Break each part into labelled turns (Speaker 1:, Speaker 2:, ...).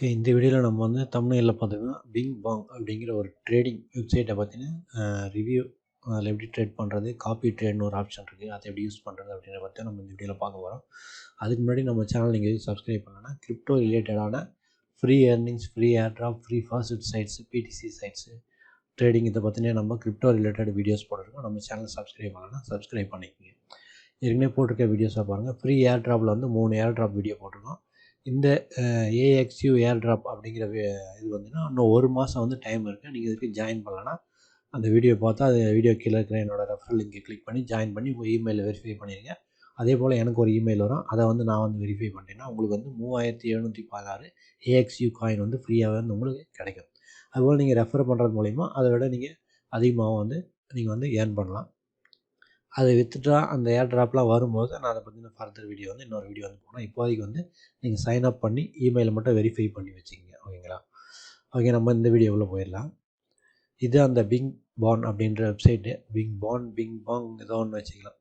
Speaker 1: Okay, இந்த வீடியோவில் நம்ம வந்து தமிழ்ல பார்த்தீங்கன்னா பிங்பாங் அப்படிங்கிற ஒரு ட்ரேடிங் வெப்சைட்டை பற்றின ரிவ்யூ. அதில் எப்படி ட்ரேட் பண்ணுறது, காப்பி ட்ரேட்னு ஒரு ஆப்ஷன் இருக்குது, அதை எப்படி யூஸ் பண்ணுறது அப்படின்றத பற்றி நம்ம இந்த வீடியோவில் பார்க்க போகிறோம். அதுக்கு முன்னாடி நம்ம சேனல் நீங்கள் எதுவும் சப்ஸ்கிரைப் பண்ணலன்னா கிரிப்டோ ரிலேட்டடான free earnings, free airdrop, free faucet sites, PTC sites, trading இதை பற்றின நம்ம கிரிப்டோ ரிலேட்டட் வீடியோஸ் போட்டிருக்கோம். நம்ம சேனல் சப்ஸ்கிரைப் பண்ணலன்னா சப்ஸ்கிரைப் பண்ணிக்கோங்க. ஏற்கனவே போட்டிருக்க வீடியோஸாக பாருங்கள். ஃப்ரீ ஏர்ட்ராப்பில் வந்து 3 ஏர்ட்ராப் வீடியோ போட்டிருக்கோம். இந்த ஏஎக்ஸ்யூ ஏர்ட்ராப் அப்படிங்கிற இது வந்துன்னா இன்னும் 1 மாதம் வந்து டைம் இருக்குது. நீங்கள் இதுக்கு ஜாயின் பண்ணலன்னா அந்த வீடியோ பார்த்தா அது வீடியோ கீழே இருக்கிற என்னோடய ரெஃபரல் லிங்கை கிளிக் பண்ணி ஜாயின் பண்ணி உங்கள் இமெயிலை வெரிஃபை பண்ணிடுங்க. அதே போல் எனக்கு ஒரு இமெயில் வரும், அதை வந்து நான் வந்து வெரிஃபை பண்ணிட்டேன்னா உங்களுக்கு வந்து 3716 ஏஎக்ஸ்யூ காயின் வந்து ஃப்ரீயாகவே வந்து உங்களுக்கு கிடைக்கும். அதுபோல் நீங்கள் ரெஃபர் பண்ணுறது மூலிமா அதை விட நீங்கள் அதிகமாக வந்து நீங்கள் வந்து ஏர்ன் பண்ணலாம். அதை விற்றுட்டா அந்த ஏர்ட்ராப்லாம் வரும்போது நான் அதை பற்றின ஃபர்தர் வீடியோ வந்து இன்னொரு வீடியோ வந்து போனால், இப்போதைக்கு வந்து நீங்கள் சைன் அப் பண்ணி இமெயிலை மட்டும் வெரிஃபை பண்ணி வச்சுக்கிங்க. ஓகேங்களா? ஓகே, நம்ம இந்த வீடியோக்குள்ளே போயிடலாம். இது அந்த பிங்பான் அப்படின்ற வெப்சைட்டு. பிங்பாங் ஏதோ ஒன்று வச்சுக்கலாம்.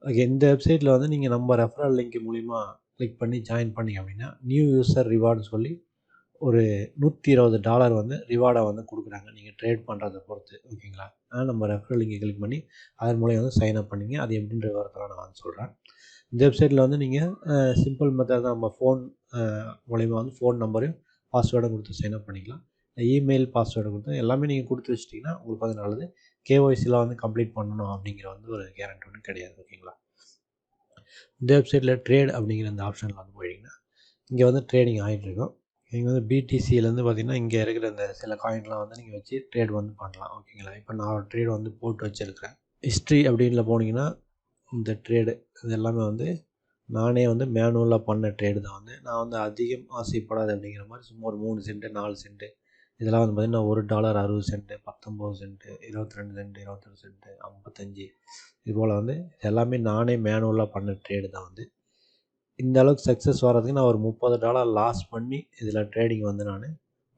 Speaker 1: ஓகே, இந்த வெப்சைட்டில் வந்து நீங்கள் நம்ம ரெஃபரல் லிங்க் மூலிமா கிளிக் பண்ணி ஜாயின் பண்ணிங்க அப்படின்னா நியூ யூசர் ரிவார்டுன்னு சொல்லி ஒரு $120 வந்து ரிவார்டை வந்து கொடுக்குறாங்க நீங்கள் ட்ரேட் பண்ணுறதை பொறுத்து. ஓகேங்களா? அதனால் நம்ம ரெஃபரல் லிங்கை கிளிக் பண்ணி அதன் மூலம் வந்து சைன் அப் பண்ணிங்க. அது எப்படின்ற விவரத்தெல்லாம் நான் வந்து சொல்கிறேன். இந்த வெப்சைட்டில் வந்து நீங்கள் சிம்பிள் மெத்தட் தான். நம்ம ஃபோன் மூலிமா வந்து ஃபோன் நம்பரையும் பாஸ்வேர்டும் கொடுத்து சைன் அப் பண்ணிக்கலாம். இமெயில் பாஸ்வேர்டு கொடுத்து எல்லாமே நீங்கள் கொடுத்து வச்சிட்டிங்கன்னா உங்களுக்கு வந்து நல்லது. கேஒய்சிலாம் வந்து கம்ப்ளீட் பண்ணணும் அப்படிங்கிற வந்து ஒரு கேரண்டி ஒன்றும் கிடையாது. ஓகேங்களா? இந்த வெப்சைட்டில் ட்ரேட் அப்படிங்கிற இந்த ஆப்ஷனில் வந்து போயிட்டிங்கன்னா இங்கே வந்து ட்ரேடிங் ஆகிட்டுருக்கும். இங்கே வந்து பிடிசியிலேருந்து பார்த்திங்கன்னா இங்கே இருக்கிற இந்த சில காயின்லாம் வந்து நீங்கள் வச்சு ட்ரேட் வந்து பண்ணலாம். ஓகேங்களா? இப்போ நான் ஒரு ட்ரேட் வந்து போட்டு வச்சுருக்கிறேன். ஹிஸ்ட்ரி அப்படின்ல போனீங்கன்னா இந்த ட்ரேடு இது எல்லாமே வந்து நானே வந்து மேனுவலாக பண்ண ட்ரேடு தான். வந்து நான் வந்து அதிகம் ஆசைப்படாது அப்படிங்கிற மாதிரி சும்மா ஒரு 3 சென்ட்டு 4 சென்ட்டு இதெல்லாம் வந்து பார்த்திங்கன்னா $1 60 சென்ட்டு, 19 சென்ட்டு, 22 சென்ட்டு, 21 சென்ட்டு, 55 இது போல் வந்து எல்லாமே நானே மேனுவலாக பண்ண ட்ரேடு தான். வந்து இந்த அளவுக்கு சக்ஸஸ் வர்றதுக்கு நான் ஒரு $30 லாஸ் பண்ணி இதில் ட்ரேடிங் வந்து நான்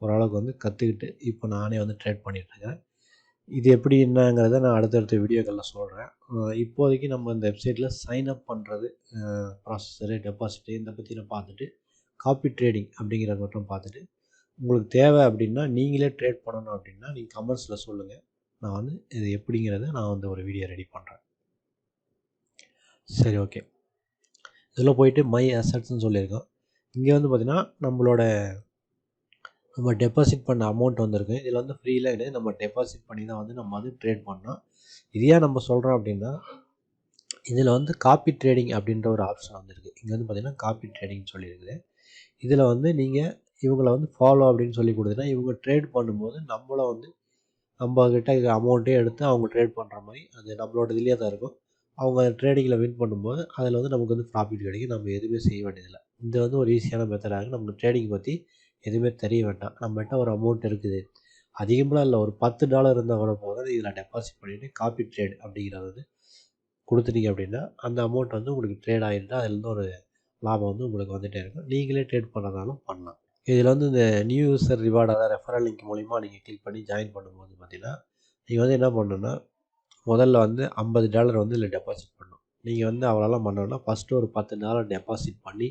Speaker 1: ஓரளவுக்கு வந்து கற்றுக்கிட்டு இப்போ நானே வந்து ட்ரேட் பண்ணிகிட்ருக்கேன். இது எப்படி என்னங்கிறத நான் அடுத்தடுத்த வீடியோக்களில் சொல்கிறேன். இப்போதைக்கு நம்ம இந்த வெப்சைட்டில் சைன் அப் பண்ணுறது, ப்ராசஸரு, டெபாசிட்டு இதை பற்றி பார்த்துட்டு காப்பி ட்ரேடிங் அப்படிங்கிறத மட்டும் பார்த்துட்டு உங்களுக்கு தேவை அப்படின்னா நீங்களே ட்ரேட் பண்ணணும் அப்படின்னா நீங்கள் கமெண்ட்ஸில் சொல்லுங்கள். நான் வந்து இது எப்படிங்கிறத நான் வந்து ஒரு வீடியோ ரெடி பண்ணுறேன். சரி, ஓகே. இதில் போயிட்டு மை அசட்ஸ்ன்னு சொல்லியிருக்கோம். இங்கே வந்து பார்த்திங்கன்னா நம்ம டெபாசிட் பண்ண அமௌண்ட் வந்துருக்கு. இதில் வந்து ஃப்ரீலாம் கிடையாது. நம்ம டெபாசிட் பண்ணி தான் வந்து நம்ம வந்து ட்ரேட் பண்ணோம். இது ஏன் நம்ம சொல்கிறோம் அப்படின்னா இதில் வந்து காப்பி ட்ரேடிங் அப்படின்ற ஒரு ஆப்ஷன் வந்துருக்கு. இங்கே வந்து பார்த்திங்கன்னா காப்பி ட்ரேடிங்னு சொல்லியிருக்குது. இதில் வந்து நீங்கள் இவங்கள வந்து ஃபாலோ அப்படின்னு சொல்லி கொடுத்தீங்கன்னா இவங்க ட்ரேட் பண்ணும்போது நம்மளும் வந்து நம்மக்கிட்ட அமௌண்ட்டே எடுத்து அவங்க ட்ரேட் பண்ணுற மாதிரி அது நம்மளோட இதுலேயே தான் இருக்கும். அவங்க ட்ரேடிங்கில் வின் பண்ணும்போது அதில் வந்து நமக்கு வந்து ப்ராஃபிட் கிடைக்கும். நம்ம எதுவுமே செய்ய வேண்டியதில்லை. இது வந்து ஒரு ஈஸியான மெத்தடாக இருக்குது. நமக்கு ட்ரேடிங் பற்றி எதுவுமே தெரிய வேண்டாம். நம்மகிட்ட ஒரு அமௌண்ட் இருக்குது, அதிகமாக இல்லை, ஒரு $10 இருந்தால் கூட போதும். இதில் டெபாசிட் பண்ணிவிட்டு காப்பி ட்ரேட் அப்படிங்கிறத வந்து கொடுத்துட்டீங்க அப்படின்னா அந்த அமௌண்ட் வந்து உங்களுக்கு ட்ரேட் ஆகிட்டு அதுலேருந்து ஒரு லாபம் வந்து உங்களுக்கு வந்துகிட்டே இருக்கும். நீங்களே ட்ரேட் பண்ணுறதாலும் பண்ணலாம். இதில் வந்து இந்த நியூ யூசர் ரிவார்டு, அதாவது ரெஃபரல் லிங்க் மூலிமா நீங்கள் கிளிக் பண்ணி ஜாயின் பண்ணும்போது பார்த்தீங்கன்னா நீங்கள் வந்து என்ன பண்ணணுன்னா முதல்ல வந்து $50 வந்து இதில் டெபாசிட் பண்ணணும். நீங்கள் வந்து அவ்வளோலாம் பண்ணணும்னா ஃபஸ்ட்டு ஒரு $10 டெபாசிட் பண்ணி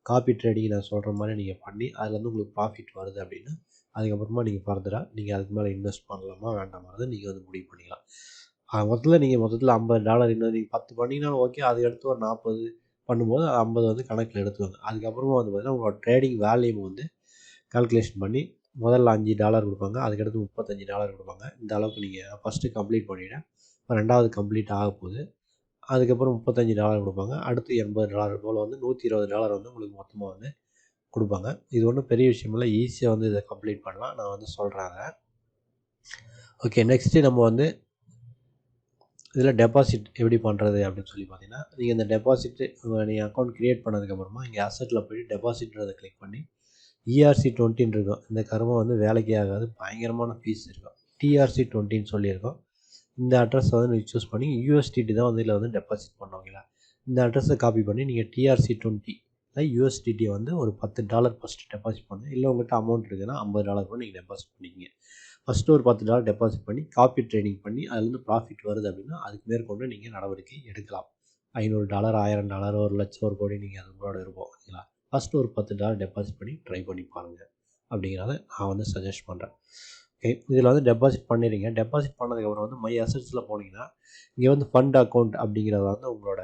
Speaker 1: காப்பி ட்ரேடிங் நான் சொல்கிற மாதிரி நீங்கள் பண்ணி அதில் வந்து உங்களுக்கு ப்ராஃபிட் வருது அப்படின்னா அதுக்கப்புறமா நீங்கள் ஃபர்தராக நீங்கள் அதுக்கு மேலே இன்வெஸ்ட் பண்ணலாமா வேண்டாமான்னு நீங்கள் வந்து முடிவு பண்ணிக்கலாம். மொத்தத்தில் $50 இன்னும் நீங்கள் 10 பண்ணிங்கன்னா ஓகே, அது எடுத்து ஒரு 40 பண்ணும்போது 50 வந்து கணக்கில் எடுத்துவாங்க. அதுக்கப்புறமா வந்து பார்த்திங்கன்னா உங்களோட ட்ரேடிங் வேல்யூம் வந்து கால்குலேஷன் பண்ணி முதல்ல $5 கொடுப்பாங்க, அதுக்கடுத்து $35 கொடுப்பாங்க. இந்த அளவுக்கு நீங்கள் ஃபஸ்ட்டு கம்ப்ளீட் பண்ணிவிட்டு இப்போ 2வது கம்ப்ளீட் ஆக போகுது. அதுக்கப்புறம் $35 கொடுப்பாங்க. அடுத்து $80 போல் வந்து $120 வந்து உங்களுக்கு மொத்தமாக வந்து கொடுப்பாங்க. இது ஒன்றும் பெரிய விஷயம் இல்லை. ஈஸியாக வந்து இதை கம்ப்ளீட் பண்ணலாம். நான் வந்து சொல்கிறேன். ஓகே, நெக்ஸ்ட்டு நம்ம வந்து இதில் டெபாசிட் எப்படி பண்ணுறது அப்படின்னு சொல்லி பார்த்தீங்கன்னா நீங்கள் இந்த டெபாசிட்டு நீங்கள் அக்கௌண்ட் க்ரியேட் பண்ணதுக்கப்புறமா இங்கே அசட்டில் போய்ட்டு டெபாசிட்ன்றதை கிளிக் பண்ணி ERC20 இருக்கும். இந்த கருமம் வந்து வேலைக்கே ஆகாது, பயங்கரமான ஃபீஸ் இருக்கும். TRC20 சொல்லியிருக்கோம். இந்த அட்ரஸை வந்து நீங்கள் சூஸ் பண்ணி USDT தான் வந்து இதில் வந்து டெபாசிட் பண்ணுவீங்களா. இந்த அட்ரஸை காப்பி பண்ணி நீங்கள் TRC20 USDT வந்து ஒரு $10 ஃபஸ்ட்டு டெபாசிட் பண்ணுங்கள். இல்லை உங்கள்கிட்ட அமௌண்ட் இருக்குதுன்னா $50 கூட நீங்கள் டெபாசிட் பண்ணிக்கிங்க. ஃபஸ்ட்டு ஒரு $10 டெபாசிட் பண்ணி காப்பி ட்ரேடிங் பண்ணி அதுலேருந்து ப்ராஃபிட் வருது அப்படின்னா அதுக்கு மேற்கொண்டு நீங்கள் நடவடிக்கை எடுக்கலாம். $500 $1000 $1,00,000 1,00,000 நீங்கள் அது உங்களோட இருப்போம். ஓகேங்களா? ஃபஸ்ட்டு ஒரு $10 டெபாசிட் பண்ணி ட்ரை பண்ணி பாருங்கள். அப்படிங்கிறத நான் வந்து சஜஸ்ட் பண்ணுறேன். ஓகே, இதில் வந்து டெபாசிட் பண்ணிடுறீங்க. டெபாசிட் பண்ணதுக்கப்புறம் வந்து மை அசட்ஸில் போனீங்கன்னா இங்கே வந்து ஃபண்ட் அக்கௌண்ட் அப்படிங்கிறது வந்து உங்களோட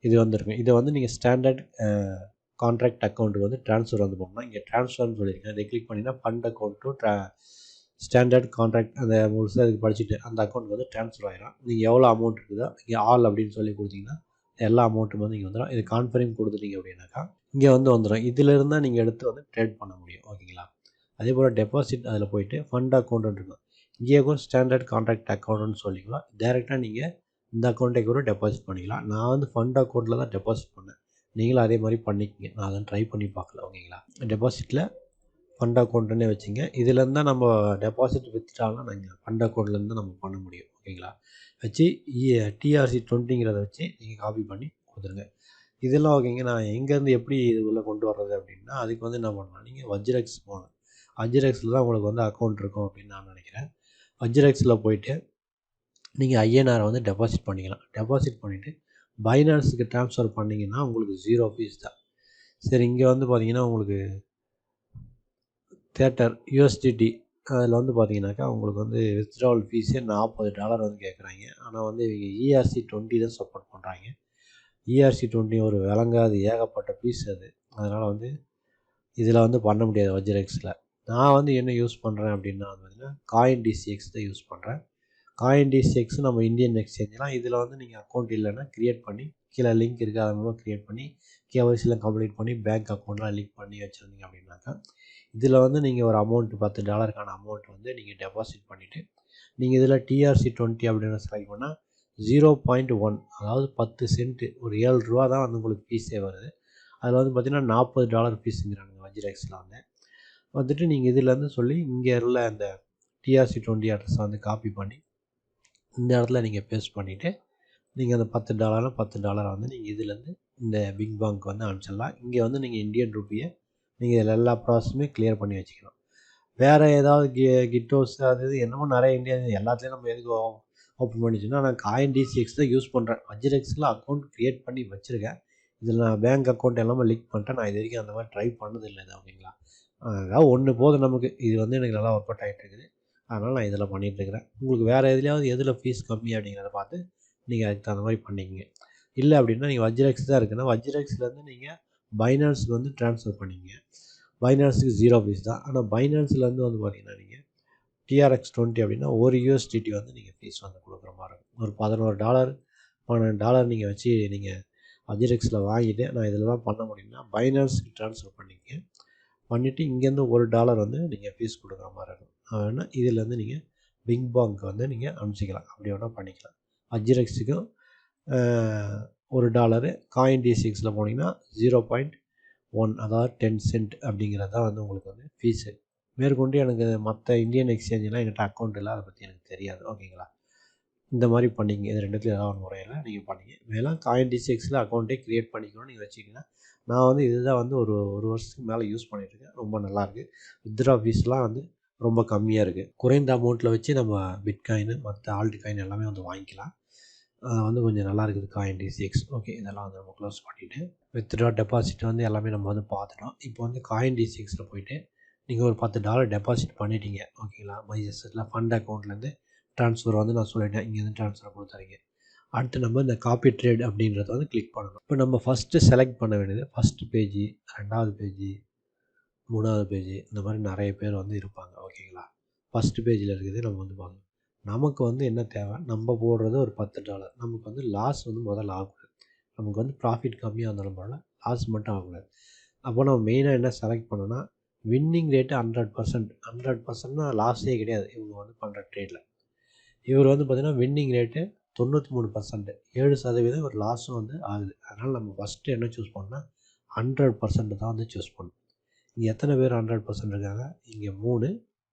Speaker 1: இது வந்துருங்க. இதை வந்து நீங்கள் ஸ்டாண்டர்ட் கான்ட்ராக்ட் அக்கௌண்ட்டுக்கு வந்து ட்ரான்ஸ்ஃபர் வந்து பண்ணணும். இங்கே ட்ரான்ஸ்ஃபர்னு சொல்லியிருக்கேன். இதை கிளிக் பண்ணிங்கன்னா fund account to standard contract அந்த முழுசாக இதுக்கு படிச்சுட்டு அந்த அக்கௌண்ட் வந்து ட்ரான்ஸ்ஃபர் ஆகிடும். நீங்கள் எவ்வளோ அமௌண்ட் இருக்குதோ இங்கே ஆல் அப்படின்னு சொல்லி கொடுத்தீங்கன்னா எல்லா அமௌண்ட்டும் வந்து இங்கே வந்துடும். இது கான்ஃபர்ம் கொடுத்துட்டீங்க அப்படின்னாக்கா இங்கே வந்து வந்துடும். இதில் இருந்தால் நீங்கள் எடுத்து வந்து ட்ரேட் பண்ண முடியும். ஓகேங்களா? அதே போல் டெபாசிட் அதில் போயிட்டு ஃபண்ட் அக்கௌண்ட் இருக்கும். இங்கே கூட ஸ்டாண்டர்ட் கான்ட்ராக்ட் அக்கௌண்ட்னு சொல்லிக்கலாம். டேரெக்டாக நீங்கள் இந்த அக்கௌண்ட்டை கூட டெபாசிட் பண்ணிக்கலாம். நான் வந்து ஃபண்ட் அக்கௌண்ட்டில் தான் டெபாசிட் பண்ணேன். நீங்களும் அதே மாதிரி பண்ணிக்கங்க. நான் அதை ட்ரை பண்ணி பார்க்கல. ஓகேங்களா? டெபாசிட்டில் ஃபண்ட் அக்கௌண்ட்டுன்னே வச்சுங்க. இதுலேருந்து தான் நம்ம டெபாசிட் வித்துட்டாலும் நாங்கள் ஃபண்ட் அக்கௌண்ட்லேருந்து நம்ம பண்ண முடியும். ஓகேங்களா? வச்சு டிஆர்சி 20ங்கிறத வச்சு நீங்கள் காப்பி பண்ணி கொடுத்துருங்க. இதெல்லாம் ஓகேங்க. நான் எங்கேருந்து எப்படி இது உள்ளே கொண்டு வர்றது அப்படின்னா அதுக்கு வந்து என்ன பண்ணலாம், நீங்கள் வஜ்ரெக்ஸ் போகணும். வஜ்ரெக்ஸில் தான் உங்களுக்கு வந்து அக்கௌண்ட் இருக்கும் அப்படின்னு நான் நினைக்கிறேன். வஜ்ரெக்ஸில் போயிட்டு நீங்கள் ஐஎன்ஆரை வந்து டெபாசிட் பண்ணிக்கலாம். டெபாசிட் பண்ணிவிட்டு பைனான்ஸுக்கு ட்ரான்ஸ்ஃபர் பண்ணிங்கன்னா உங்களுக்கு 0 ஃபீஸ் தான். சரி, இங்கே வந்து பார்த்தீங்கன்னா உங்களுக்கு தேட்டர் யூஎஸ்டிடி அதில் வந்து பார்த்தீங்கன்னாக்கா உங்களுக்கு வந்து வித்ட்ராவல் ஃபீஸே $40 வந்து கேட்குறாங்க. ஆனால் வந்து இவங்க இஆர்சி 20 தான் சப்போர்ட் பண்ணுறாங்க. இஆர்சி 20 ஒரு விளங்காது ஏகப்பட்ட ஃபீஸ் அது. அதனால் வந்து இதில் வந்து பண்ண முடியாது வஜ்ரெக்ஸில். நான் வந்து என்ன யூஸ் பண்ணுறேன் அப்படின்னா பார்த்தீங்கன்னா காயின் டிசிஎக்ஸ் தான் யூஸ் பண்ணுறேன். காயின் டிசிஎக்ஸ் நம்ம இந்தியன் எக்ஸ்சேஞ்செலாம் இதில் வந்து நீங்கள் அக்கௌண்ட் இல்லைன்னா க்ரியேட் பண்ணி கீழே லிங்க் இருக்குது அது மூலம் க்ரியேட் பண்ணி கேஒய்சிலாம் கம்ப்ளீட் பண்ணி பேங்க் அக்கௌண்ட்லாம் லிங்க் பண்ணி வச்சுருந்தீங்க அப்படின்னாக்கா இதில் வந்து நீங்கள் ஒரு அமௌண்ட் $10க்கான அமௌண்ட் வந்து நீங்கள் டெபாசிட் பண்ணிவிட்டு நீங்கள் இதில் டிஆர்சி 20 அப்படின்னு செலக்ட் பண்ணால் 0.1 அதாவது 10 சென்ட்டு ஒரு $7 தான் வந்து உங்களுக்கு ஃபீஸே வருது. அதில் வந்து பார்த்திங்கன்னா $40 ஃபீஸுங்கிறாங்க வஜ்ரெக்ஸில் வந்துட்டு நீங்கள் இதிலேருந்து சொல்லி இங்கே உள்ள அந்த டிஆர்சி 20 அட்ரஸை வந்து காப்பி பண்ணி இந்த இடத்துல நீங்கள் பேஸ்ட் பண்ணிவிட்டு நீங்கள் அந்த $10 வந்து நீங்கள் இதுலேருந்து இந்த பிங்பாங்க் வந்து அனுப்பிச்சிடலாம். இங்கே வந்து நீங்கள் இந்தியன் ரூபியை நீங்கள் இதில் எல்லா ப்ராசஸுமே கிளியர் பண்ணி வச்சுக்கணும். வேறு ஏதாவது கிட்டோஸ் அது இது என்னமோ நிறைய இந்தியா எல்லாத்துலேயும் நம்ம எதுக்கு ஓப்பன் பண்ணிச்சுன்னா நான் காயின் டிசிஎக்ஸ் தான் யூஸ் பண்ணுறேன். வஜ்ரெக்ஸில் அக்கௌண்ட் க்ரியேட் பண்ணி வச்சுருக்கேன். இதில் நான் பேங்க் அக்கௌண்ட் எல்லாமே லிங்க் பண்ணிட்டேன். நான் இது வரைக்கும் அந்த மாதிரி ட்ரை பண்ணதில்லை இது. ஓகேங்களா? அதாவது ஒன்று போதும் நமக்கு. இது வந்து எனக்கு நல்லா ஒர்க் அவுட் ஆகிட்டு இருக்குது. அதனால் நான் இதில் பண்ணிகிட்ருக்கிறேன். உங்களுக்கு வேறு எதுலையாவது எதில் ஃபீஸ் கம்மி அப்படிங்கிறத பார்த்து நீங்கள் அதுக்கு தகுந்த மாதிரி பண்ணிக்கங்க. இல்லை அப்படின்னா நீங்கள் வஜ்ரெக்ஸ் தான் இருக்குன்னா வஜ்ரெக்ஸ்லேருந்து நீங்கள் பைனான்ஸுக்கு வந்து ட்ரான்ஸ்ஃபர் பண்ணிக்கங்க. பைனான்ஸுக்கு 0 ஃபீஸ் தான். ஆனால் பைனான்ஸ்லேருந்து வந்து பார்த்தீங்கன்னா நீங்கள் டிஆர்எக்ஸ் 20 அப்படின்னா ஒரு யூஎஸ்டிடி வந்து நீங்கள் ஃபீஸ் வந்து கொடுக்குற மாதிரி இருக்கும். ஒரு $11 $12 நீங்கள் வச்சு நீங்கள் வஜ்ரெக்ஸில் வாங்கிட்டு நான் இதில் தான் பண்ண முடியும்னா பைனான்ஸுக்கு ட்ரான்ஸ்ஃபர் பண்ணிக்கங்க. பண்ணிவிட்டு இங்கேருந்து $1 வந்து நீங்கள் ஃபீஸ் கொடுக்குற மாதிரி இருக்கும். வேணால் இதிலேருந்து நீங்கள் பிங்பாங்க் வந்து நீங்கள் அனுப்பிச்சிக்கலாம். அப்படி வேணால் பண்ணிக்கலாம். வஜ்ரெக்ஸுக்கும் $1 காயின் டிசிஎக்ஸில் போனீங்கன்னா 0.1 அதாவது 10 சென்ட் அப்படிங்கிறது தான் வந்து உங்களுக்கு வந்து ஃபீஸு. மேற்கொண்டு எனக்கு மற்ற இந்தியன் எக்ஸ்சேஞ்செலாம் என்கிட்ட அக்கௌண்ட் இல்லை, அதை பற்றி எனக்கு தெரியாது. ஓகேங்களா? இந்த மாதிரி பண்ணிங்க. இது ரெண்டுத்தில் ஏதாவது ஒரு முறையில் நீங்கள் பண்ணிங்க. மேலும் காயின் டிசிஎக்ஸில் அக்கௌண்ட்டே க்ரியேட் பண்ணிக்கணும் நீங்கள் வச்சுக்கிங்கன்னா நான் வந்து இதுதான் வந்து ஒரு வருஷத்துக்கு மேலே யூஸ் பண்ணிகிட்ருக்கேன். ரொம்ப நல்லாயிருக்கு. வித்ட்ரா ஃபீஸ்லாம் வந்து ரொம்ப கம்மியாக இருக்குது. குறைந்த அமௌண்ட்டில் வச்சு நம்ம பிட்காயின் மற்ற ஆல்ட் காயின் எல்லாமே வந்து வாங்கிக்கலாம். வந்து கொஞ்சம் நல்லா இருக்குது காயின் டிசிஎக்ஸ். ஓகே, இதெல்லாம் வந்து நம்ம க்ளோஸ் பண்ணிவிட்டு வித்ட்ரா டெபாசிட் வந்து எல்லாமே நம்ம வந்து பார்த்துட்டோம். இப்போ வந்து காயின் டிசிஎக்ஸில் போயிட்டு நீங்கள் ஒரு $10 டெபாசிட் பண்ணிட்டீங்க. ஓகேங்களா? மைசெட்டில் ஃபண்ட் அக்கௌண்ட்லேருந்து ட்ரான்ஸ்ஃபர் வந்து நான் சொல்லிட்டேன். இங்கேருந்து ட்ரான்ஸ்ஃபர் கொடுத்துறீங்க. அடுத்து நம்ம இந்த காப்பி ட்ரேட் அப்படின்றத வந்து கிளிக் பண்ணணும். இப்போ நம்ம ஃபஸ்ட்டு செலக்ட் பண்ண வேண்டியது ஃபஸ்ட்டு பேஜ், 2வது பேஜ், 3வது பேஜ் இந்த மாதிரி நிறைய பேர் வந்து இருப்பாங்க. ஓகேங்களா? ஃபஸ்ட்டு பேஜில் இருக்கிறது நம்ம வந்து பார்க்கணும். நமக்கு வந்து என்ன தேவை, நம்ம போடுறது ஒரு $10. நமக்கு வந்து லாஸ் வந்து முதல்ல ஆகக்கூடாது. நமக்கு வந்து ப்ராஃபிட் கம்மியாக இருந்தாலும் பரவாயில்ல, லாஸ் மட்டும் ஆகக்கூடாது. அப்போ நம்ம மெயினாக என்ன செலக்ட் பண்ணோன்னா வின்னிங் ரேட்டு 100%. 100%னா லாஸே கிடையாது இவங்க வந்து பண்ணுற ட்ரேடில். இவர் வந்து பார்த்திங்கன்னா வின்னிங் ரேட்டு 93%, 7% ஒரு லாஸும் வந்து ஆகுது. அதனால் நம்ம ஃபஸ்ட்டு என்ன சூஸ் பண்ணோன்னா 100% தான் வந்து சூஸ் பண்ணணும். இங்கே எத்தனை பேர் 100% இருக்காங்க? இங்கே 3,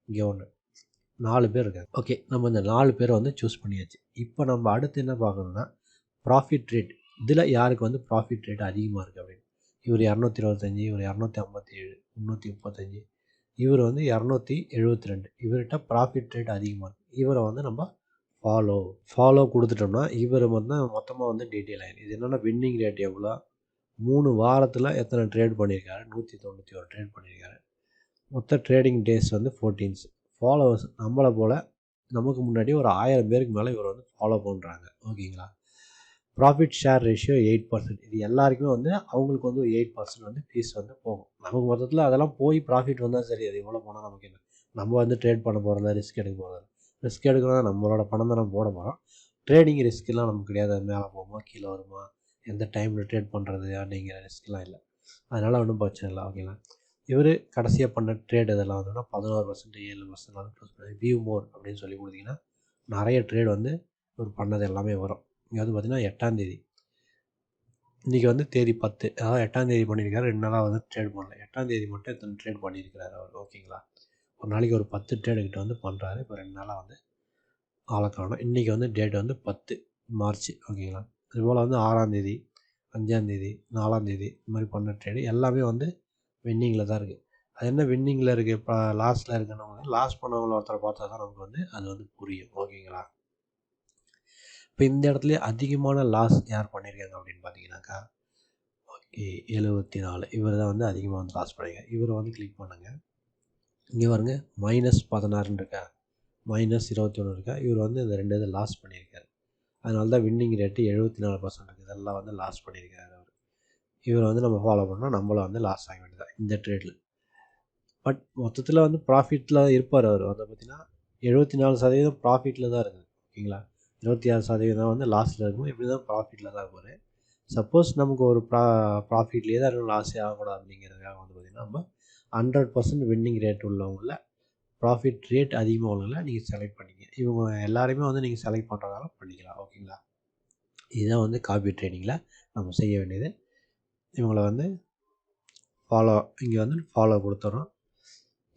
Speaker 1: இங்கே 1, 4 பேர் இருக்காங்க. ஓகே, நம்ம இந்த 4 பேரை வந்து சூஸ் பண்ணியாச்சு. இப்போ நம்ம அடுத்து என்ன பார்க்கணுன்னா ப்ராஃபிட் ரேட். இதில் யாருக்கு வந்து ப்ராஃபிட் ரேட் அதிகமாக இருக்குது அப்படின்னு. இவர் 225, இவர் 257, 335, இவர் வந்து 272. இவர்கிட்ட ப்ராஃபிட் ரேட் அதிகமாக இருக்குது. இவரை வந்து நம்ம ஃபாலோ கொடுத்துட்டோம்னா இவர் வந்து மொத்தமாக வந்து டீட்டெயில் ஆகிடும். இது என்னென்னா வின்னிங் ரேட் எவ்வளோ, 3 வாரத்தில் எத்தனை ட்ரேட் பண்ணியிருக்காரு, 191 ட்ரேட் பண்ணியிருக்காரு, மொத்த ட்ரேடிங் டேஸ் வந்து 14. ஃபாலோவர்ஸ் நம்மளை போல் நமக்கு முன்னாடி ஒரு 1000 பேருக்கு மேலே இவர் வந்து ஃபாலோ பண்ணுறாங்க. ஓகேங்களா. Profit share ratio 8%. இது எல்லாருக்குமே வந்து அவங்களுக்கு வந்து 8% வந்து ஃபீஸ் வந்து போகும். நமக்கு மொத்தத்தில் அதெல்லாம் போய் ப்ராஃபிட் வந்தால் சரி, அது எவ்வளோ போனால் நமக்கு என்ன. நம்ம வந்து ட்ரேட் பண்ண போகிறதா, ரிஸ்க் எடுக்க போகிறதா. ரிஸ்க் எடுக்கணும், நம்மளோட பணம் தான் நம்ம போட போகிறோம். ட்ரேடிங் ரிஸ்க்கெலாம் நமக்கு கிடையாது. மேலே போகுமா கீழே வருமா, எந்த டைமில் ட்ரேட் பண்ணுறது அப்படிங்கிற ரிஸ்க்லாம் இல்லை. அதனால் ஒன்றும் பிரச்சனை இல்லை. ஓகேங்களா. இவர் கடைசியாக பண்ண ட்ரேட் இதெல்லாம் வந்துன்னா 11%, 7% வந்து க்ளோஸ் பண்ணி வியூ மோர் அப்படின்னு சொல்லி கொடுத்தீங்கன்னா நிறைய ட்ரேட் வந்து இவர் பண்ணது எல்லாமே வரும். இங்கே வந்து பார்த்திங்கன்னா 8ஆம் தேதி, இன்றைக்கி வந்து தேதி 10, அதாவது 8ஆம் தேதி பண்ணியிருக்காரு. 2 நாளாக வந்து ட்ரேட் பண்ணல. 8ஆம் தேதி மட்டும் எத்தனை ட்ரேட் பண்ணியிருக்கிறாரு அவர். ஓகேங்களா. ஒரு நாளைக்கு ஒரு 10 ட்ரேடுக்கிட்ட வந்து பண்ணுறாரு. இப்போ 2 நாளாக வந்து ஆளை காணோம். இன்றைக்கி வந்து டேட் வந்து 10 மார்ச். ஓகேங்களா. இதுபோல் வந்து 6ஆம் தேதி, 5ஆம் தேதி, 4ஆம் தேதி இந்த மாதிரி பண்ண ட்ரேடு எல்லாமே வந்து வின்னிங்கில் தான் இருக்குது. அது என்ன வின்னிங்கில் இருக்குது, இப்போ லாஸில் இருக்குன்னு வந்து லாஸ் பண்ணவங்கள ஒருத்தரை பார்த்தா தான் நமக்கு வந்து அது வந்து புரியும். ஓகேங்களா. இப்போ இந்த இடத்துல அதிகமான லாஸ் யார் பண்ணியிருக்காங்க அப்படின்னு பார்த்தீங்கன்னாக்கா, ஓகே 74, இவர் தான் வந்து அதிகமாக வந்து லாஸ் பண்ணியிருக்காங்க. இவரை வந்து கிளிக் பண்ணுங்கள். இங்கே பாருங்க -16 இருக்கா, -21 இருக்கா. இவர் வந்து இந்த 2 இதை லாஸ் பண்ணியிருக்காரு. அதனால தான் வின்னிங் ரேட்டு 74% இருக்குது. இதெல்லாம் வந்து லாஸ் பண்ணியிருக்காரு அவர். இவரை வந்து நம்ம ஃபாலோ பண்ணால் நம்மளும் வந்து லாஸ் ஆக வேண்டியதான் இந்த ட்ரேடில். பட் மொத்தத்தில் வந்து ப்ராஃபிட்டில் இருப்பார் அவர். வந்து பார்த்திங்கன்னா 74% ப்ராஃபிட்டில் தான் இருக்குது. ஓகேங்களா. 26% வந்து லாஸில் இருக்கும். இப்படி தான் ப்ராஃபிட்டில் தான் இருப்பார். சப்போஸ் நமக்கு ஒரு ப்ராஃபிட்லேயே தான் இருக்கும், லாஸே ஆகக்கூடாது அப்படிங்கிறதுக்காக வந்து பார்த்திங்கன்னா நம்ம 100% வின்னிங் ரேட் உள்ளவங்கள, ப்ராஃபிட் ரேட் அதிகமாக உள்ளவங்கள நீங்கள் செலக்ட் பண்ணிங்க. இவங்க எல்லாருமே வந்து நீங்கள் செலக்ட் பண்ணுறதால பண்ணிக்கலாம். ஓகேங்களா. இதுதான் வந்து காப்பி ட்ரேடிங்கில் நம்ம செய்ய வேண்டியது. இவங்கள வந்து ஃபாலோ, இங்கே வந்து ஃபாலோ கொடுத்துட்றோம்.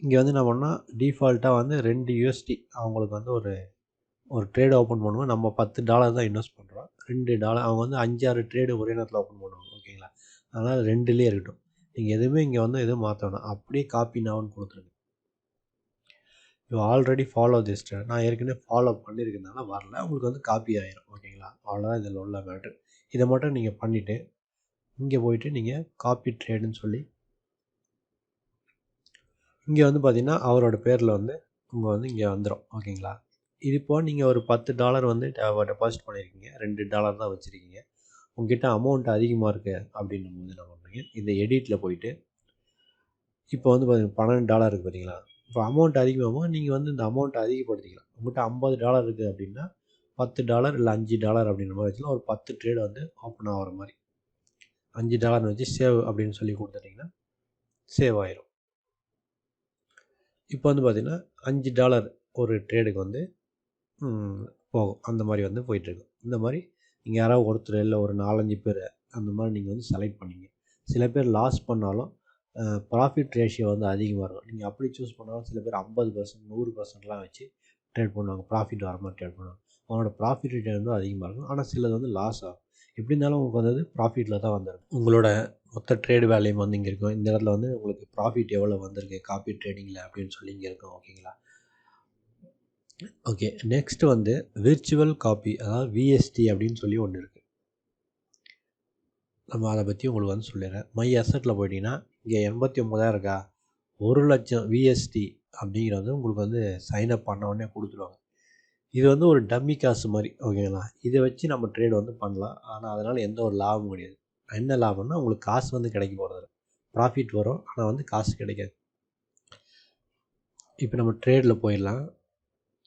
Speaker 1: இங்கே வந்து என்ன பண்ணால் டிஃபால்ட்டாக வந்து 2 USD அவங்களுக்கு வந்து ஒரு ட்ரேடு ஓப்பன் பண்ணுவோம். நம்ம $10 தான் இன்வெஸ்ட் பண்ணுறோம். $2 அவங்க வந்து 5-6 ட்ரேடு ஒரே நேரத்தில் ஓப்பன் பண்ணுவாங்க. ஓகேங்களா. அதனால் 2லேயே இருக்கட்டும். நீங்கள் எதுவுமே இங்கே வந்து எதுவும் மாற்ற வேணாம். அப்படியே காப்பி நவுன்னு கொடுத்துருங்க. You already follow this trade. நான் ஏற்கனவே ஃபாலோ பண்ணியிருக்கிறதுனால வரல, உங்களுக்கு வந்து காப்பி ஆகிரும். ஓகேங்களா. அவ்வளோதான் இதில் உள்ள மேட்ரு. இதை மட்டும் நீங்கள் பண்ணிவிட்டு இங்கே போயிட்டு நீங்கள் காப்பி ட்ரேடுன்னு சொல்லி இங்கே வந்து பார்த்திங்கன்னா அவரோட பேரில் வந்து உங்கள் வந்து இங்கே வந்துடும். ஓகேங்களா. இது இப்போ நீங்கள் ஒரு $10 வந்து டெபாசிட் பண்ணியிருக்கீங்க, $2 தான் வச்சுருக்கீங்க. உங்ககிட்ட அமௌண்ட் அதிகமாக இருக்குது அப்படின்னும் போது என்ன பண்ணுறீங்க, இந்த எடிட்டில் போயிட்டு இப்போ வந்து பார்த்தீங்கன்னா $12 இருக்குது பார்த்தீங்களா. இப்போ அமௌண்ட் அதிகமாகும், நீங்கள் வந்து இந்த அமௌண்ட்டை அதிகப்படுத்திக்கலாம். உங்கள்கிட்ட $50 இருக்குது அப்படின்னா $10 இல்லை $5 அப்படின்ற மாதிரி வச்சுக்கலாம். ஒரு 10 ட்ரேடு வந்து ஓப்பன் ஆகிற மாதிரி $5 வச்சு சேவ் அப்படின்னு சொல்லி கொடுத்துட்டிங்கன்னா சேவ் ஆயிரும். இப்போ வந்து பார்த்திங்கன்னா $5 ஒரு ட்ரேடுக்கு வந்து போகும். அந்த மாதிரி வந்து போயிட்டுருக்கும். இந்த மாதிரி நீங்கள் யாராவது ஒருத்தர் இல்லை ஒரு 4-5 பேர் அந்த மாதிரி நீங்கள் வந்து செலக்ட் பண்ணிங்க. சில பேர் லாஸ் பண்ணாலும் ப்ராஃபிட் ரேஷியோ வந்து அதிகமாக இருக்கும். நீங்கள் அப்படி சூஸ் பண்ணாலும் சில பேர் 50%, 100%லாம் வச்சு ட்ரேட் பண்ணுவாங்க. ப்ராஃபிட் வர மாதிரி ட்ரேட் பண்ணுவாங்க. அவனோட ப்ராஃபிட் ரேட் வந்து அதிகமாக இருக்கும். ஆனால் சிலது வந்து லாஸ் ஆகும். எப்படி இருந்தாலும் உங்களுக்கு வந்தது ப்ராஃபிட்டில் தான் வந்துருக்கும். உங்களோட மொத்த ட்ரேடு வேல்யூம் வந்து இங்கே இருக்கும். இந்த இடத்துல வந்து உங்களுக்கு ப்ராஃபிட் எவ்வளோ வந்திருக்கு காப்பி ட்ரேடிங்கில் அப்படின்னு சொல்லி இங்கே இருக்கும். ஓகேங்களா. ஓகே, நெக்ஸ்ட்டு வந்து விர்ச்சுவல் காப்பி, அதாவது விஎஸ்டி அப்படின்னு சொல்லி ஒன்று இருக்குது. நம்ம அதை பற்றி உங்களுக்கு வந்து சொல்லிடுறேன். மை அசட்டில் போயிட்டீங்கன்னா இங்கே 89,000 இருக்கா, 1,00,000 விஎஸ்டி அப்படிங்கிறது உங்களுக்கு வந்து சைன்அப் பண்ண உடனே கொடுத்துருவாங்க. இது வந்து ஒரு டம்மி காசு மாதிரி. ஓகேங்களா. இதை வச்சு நம்ம ட்ரேட் வந்து பண்ணலாம். ஆனால் அதனால் எந்த ஒரு லாபமும் கிடையாது. என்ன லாபம்னா உங்களுக்கு காசு வந்து கிடைக்க போகிறது, ப்ராஃபிட் வரும், ஆனால் வந்து காசு கிடைக்காது. இப்போ நம்ம ட்ரேடில் போயிடலாம்.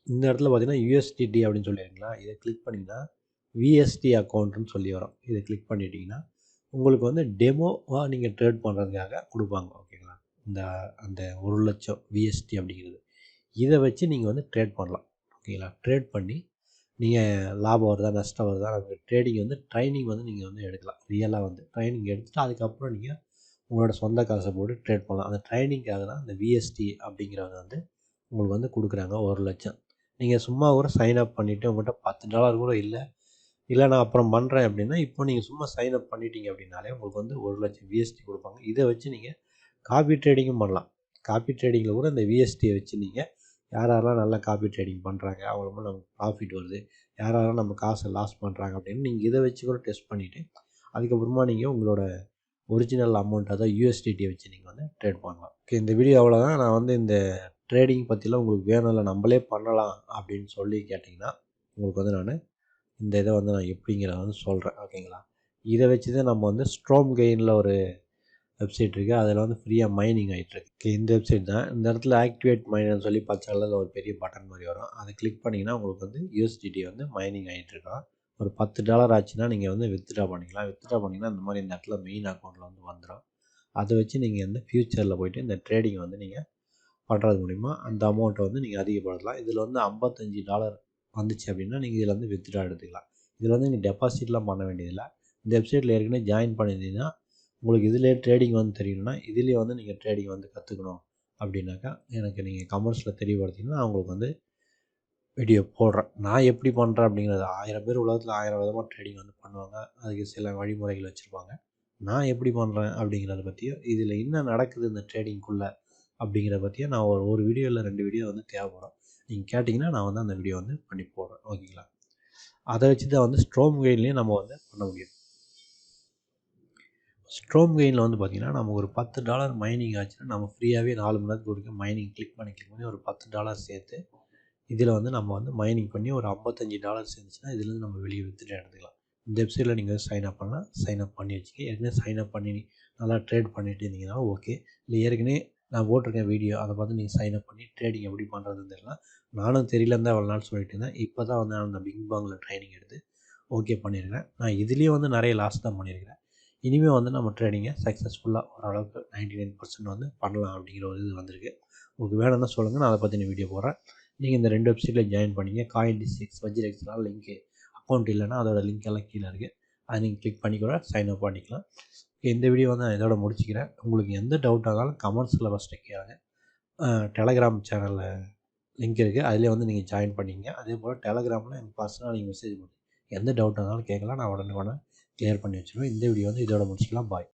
Speaker 1: இந்த இடத்துல பார்த்தீங்கன்னா யூஎஸ்டிடி அப்படின்னு சொல்லிடுங்களா, இதை கிளிக் பண்ணிங்கன்னா விஎஸ்டி அக்கௌண்ட்டுன்னு சொல்லி வரும். இதை கிளிக் பண்ணிட்டீங்கன்னா உங்களுக்கு வந்து டெமோவாக நீங்கள் ட்ரேட் பண்ணுறதுக்காக கொடுப்பாங்க. ஓகேங்களா. இந்த அந்த 1,00,000 விஎஸ்டி அப்படிங்கிறது இதை வச்சு நீங்கள் வந்து ட்ரேட் பண்ணலாம். ஓகேங்களா. ட்ரேட் பண்ணி நீங்கள் லாபம் வருதா நஷ்டம் வருதா, நமக்கு ட்ரேடிங் வந்து ட்ரைனிங் வந்து நீங்கள் வந்து எடுக்கலாம். ரியலாக வந்து ட்ரைனிங் எடுத்துகிட்டு அதுக்கப்புறம் நீங்கள் உங்களோட சொந்த காசை போட்டு ட்ரேட் பண்ணலாம். அந்த ட்ரைனிங்காக தான் இந்த விஎஸ்டி அப்படிங்கிறத வந்து உங்களுக்கு வந்து கொடுக்குறாங்க 1,00,000. நீங்கள் சும்மா கூட சைன் அப் பண்ணிவிட்டு உங்கள்கிட்ட $10 கூட இல்லை நான் அப்புறம் பண்ணுறேன் அப்படின்னா, இப்போ நீங்கள் சும்மா சைன் அப் பண்ணிட்டீங்க அப்படின்னாலே உங்களுக்கு வந்து 1,00,000 விஎஸ்டி கொடுப்பாங்க. இதை வச்சு நீங்கள் காப்பி ட்ரேடிங்கும் பண்ணலாம். காப்பி ட்ரேடிங்கில் கூட இந்த விஎஸ்டியை வச்சு நீங்கள் யாரெல்லாம் நல்லா காப்பி ட்ரேடிங் பண்ணுறாங்க, அவங்களுக்கு நமக்கு ப்ராஃபிட் வருது, யாரெல்லாம் நம்ம காசை லாஸ் பண்ணுறாங்க அப்படின்னு நீங்கள் இதை வச்சு கூட டெஸ்ட் பண்ணிவிட்டு அதுக்கப்புறமா நீங்கள் உங்களோட ஒரிஜினல் அமௌண்ட் அதாவது யூஎஸ்டிடியை வச்சு நீங்கள் வந்து ட்ரேட் பண்ணலாம். ஓகே, இந்த வீடியோ அவ்வளோதான். நான் வந்து இந்த ட்ரேடிங் பற்றிலாம் உங்களுக்கு வேணும் இல்லை நம்மளே பண்ணலாம் அப்படின்னு சொல்லி கேட்டிங்கன்னா உங்களுக்கு வந்து நான் இந்த இதை வந்து நான் எப்படிங்கிறத வந்து சொல்கிறேன். ஓகேங்களா, இதை வச்சு தான் நம்ம வந்து ஸ்ட்ரோம் கெயினில் ஒரு வெப்சைட் இருக்குது, அதில் வந்து ஃப்ரீயாக மைனிங் ஆகிட்டுருக்கு. ஓகே, இந்த வெப்சைட் தான். இந்த இடத்துல ஆக்டிவேட் மைனர்னு சொல்லி பச்சை கலரில் ஒரு பெரிய பட்டன் மாதிரி வரும், அதை கிளிக் பண்ணிங்கன்னா உங்களுக்கு வந்து யூஎஸ்டிடி வந்து மைனிங் ஆகிட்டுருக்கோம். ஒரு $10 ஆச்சுன்னா நீங்கள் வந்து வித்ட்ரா பண்ணிக்கலாம். வித்ட்ரா பண்ணிங்கன்னா இந்த மாதிரி இந்த இடத்துல மெயின் அக்கௌண்ட்டில் வந்து வந்துடும். அதை வச்சு நீங்கள் வந்து ஃப்யூச்சரில் போய்ட்டு இந்த ட்ரேடிங் வந்து நீங்கள் பண்ணுறது மூலிமா அந்த அமௌண்ட்டை வந்து நீங்கள் அதிகப்படுத்தலாம். இதில் வந்து $55 வந்துச்சு அப்படின்னா நீங்கள் இதில் வந்து வித்ட்ரா எடுத்துக்கலாம். இதில் வந்து நீங்கள் டெபாசிட்லாம் பண்ண வேண்டியதில்லை. இந்த வெப்சைட்டில் ஏற்கனவே ஜாயின் பண்ணியிருந்தீங்கன்னா உங்களுக்கு இதிலே ட்ரேடிங் வந்து தெரியணும்னா இதுலேயே வந்து நீங்கள் ட்ரேடிங் வந்து கற்றுக்கணும் அப்படின்னாக்கா எனக்கு நீங்கள் கமெண்ட்ஸில் தெரியப்படுத்திங்கன்னா அவங்களுக்கு வந்து வீடியோ போடுறேன். நான் எப்படி பண்ணுறேன் அப்படிங்கிறது 1000 பேர் உலகத்தில் 1000 விதமாக ட்ரேடிங் வந்து பண்ணுவாங்க. அதுக்கு சில வழிமுறைகள் வச்சுருப்பாங்க. நான் எப்படி பண்ணுறேன் அப்படிங்கிறத பற்றியும் இதில் என்ன நடக்குது இந்த ட்ரேடிங்குள்ளே அப்படிங்கிறத பற்றியும் நான் ஒரு வீடியோ இல்லை 2 வீடியோ வந்து தேவைப்படும். நீங்கள் கேட்டிங்கன்னா நான் வந்து அந்த வீடியோ வந்து பண்ணி போடுறேன். ஓகேங்களா, அதை வச்சு தான் வந்து ஸ்ட்ரோம் கெயின்லேயும் நம்ம வந்து பண்ண முடியும். ஸ்ட்ரோம் கெயினில் வந்து பார்த்திங்கன்னா நம்ம ஒரு $10 மைனிங் ஆச்சுன்னா நம்ம ஃப்ரீயாகவே 4 மணி நேரத்துக்கு வரைக்கும் மைனிங் கிளிக் பண்ணி ஒரு $10 சேர்த்து இதில் வந்து நம்ம வந்து மைனிங் பண்ணி ஒரு $55 சேர்ந்துச்சுன்னா இதுலேருந்து நம்ம வெளியே வித்துட்டு எடுத்துக்கலாம். இந்த வெப்சைட்டில் நீங்கள் சைன் அப் பண்ணலாம். சைன் அப் பண்ணி வச்சுக்க. ஏற்கனவே சைன் அப் பண்ணி நல்லா ட்ரேட் பண்ணிட்டு இருந்தீங்கன்னா ஓகே. இல்லை ஏற்கனவே நான் போட்டிருக்கேன் வீடியோ, அதை பார்த்து நீங்கள் சைன் அப் பண்ணி ட்ரேடிங் எப்படி பண்ணுறதுன்னு தெரியல. நானும் தெரியலன்னு தான் அவ்வளோ நாள் சொல்லிட்டு இருந்தேன். இப்போ தான் வந்து நான் அந்த பிங்பாங்கில் ட்ரைனிங் எடுத்து ஓகே பண்ணியிருக்கேன். நான் இதுலேயும் வந்து நிறைய லாஸ் தான் பண்ணியிருக்கிறேன். இனிமேல் வந்து நம்ம ட்ரேடிங்கை சக்ஸஸ்ஃபுல்லாக ஓரளவுக்கு 99% வந்து பண்ணலாம் அப்படிங்கிற ஒரு இது வந்திருக்கு. உங்களுக்கு வேணும்னா சொல்லுங்கள், நான் அதை பற்றின வீடியோ போடுறேன். நீங்கள் இந்த 2 வெப்சைட்டில் ஜாயின் பண்ணிங்க. காயின்டிசிக்ஸ் வஜ்ரெக்ஸ்லாம் லிங்க்கு அக்கௌண்ட் இல்லைன்னா அதோட லிங்க் எல்லாம் கீழே இருக்குது. அதை நீங்கள் கிளிக் பண்ணி கூட சைன் அப் பண்ணிக்கலாம். இந்த வீடியோ வந்து நான் இதோட முடிச்சுக்கிறேன். உங்களுக்கு எந்த டவுட்டாக இருந்தாலும் கமெண்ட்ஸில் ஃபஸ்ட்டு கேளுங்க. டெலகிராம் சேனலில் லிங்க் இருக்குது, அதிலே வந்து நீங்கள் ஜாயின் பண்ணிங்க. அதே போல் டெலகிராமில் எனக்கு பர்சனலாக நீங்கள் மெசேஜ் பண்ணி எந்த டவுட்டாக இருந்தாலும் கேட்கலாம். நான் உடனே கிளியர் பண்ணி வச்சுருவேன். இந்த வீடியோ வந்து இதோட முடிச்சுக்கலாம். பாய்.